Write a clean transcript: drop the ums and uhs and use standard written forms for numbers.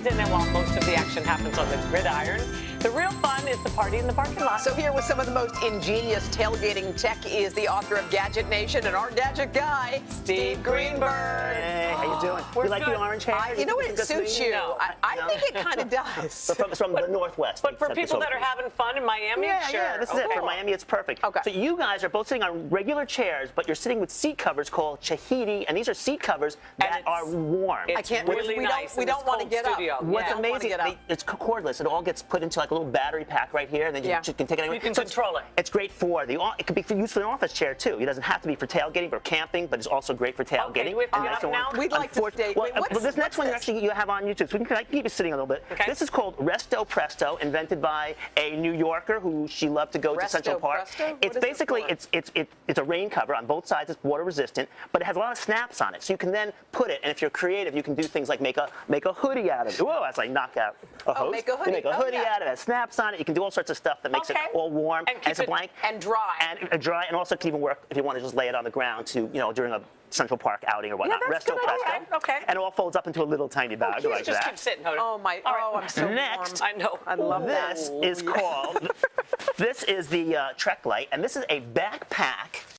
season, and while most of the action happens on the gridiron, the real fun is the party in the parking lot. So here with some of the most ingenious tailgating tech is the author of Gadget Nation and our gadget guy, Steve Greenberg. Hey, how you doing? We're You like good. the orange hair? You know what? It suits you. No. I think it kind of does. From the Northwest. But for Except it's people that over are having fun in Miami, Yeah, sure. yeah, this is it. For Miami, it's perfect. Okay. So you guys are both sitting on regular chairs, but you're sitting with seat covers called Chahidi, and these are seat covers that are warm. It's I can't. really we nice don't. We in don't this want to cold get studio. up. What's Yeah. Don't wanna amazing, get up. it's cordless. It all gets put into like a little battery pack right here, and then you Yeah. just can take it anywhere. You can So control it. It's great for it could be used for an office chair too. It doesn't have to be for tailgating or camping, but it's also great for tailgating. do we have to And get that's up the now? one- We'd like to stay. Well, Wait, what's- this next what's one this? you have on YouTube, so we can keep you sitting a little bit. Okay. This is called Resto Presto, invented by a New Yorker who she loved to go to Resto Central Park. Presto? What It's is it basically for? it's a rain cover on both sides. It's water resistant, but it has a lot of snaps on it, so you can then put it. And if you're creative, you can do things like make a hoodie out of it. Whoa, that's like knock out a hose. make a hoodie. You make a Oh, hoodie yeah. out of it. Snaps on it. You can do all sorts of stuff that makes Okay. it all warm And keep it's a it- blank and dry. and dry, and also can even work if you want to just lay it on the ground to during a Central Park outing or whatnot. that's Resto good. Presto. Okay. And it all folds up into a little tiny bag like Just that. keep sitting, Hoda. Oh my! All right. Oh, I'm so Next, warm. I know. I love that. This is called. This is the Trek Light, and this is a backpack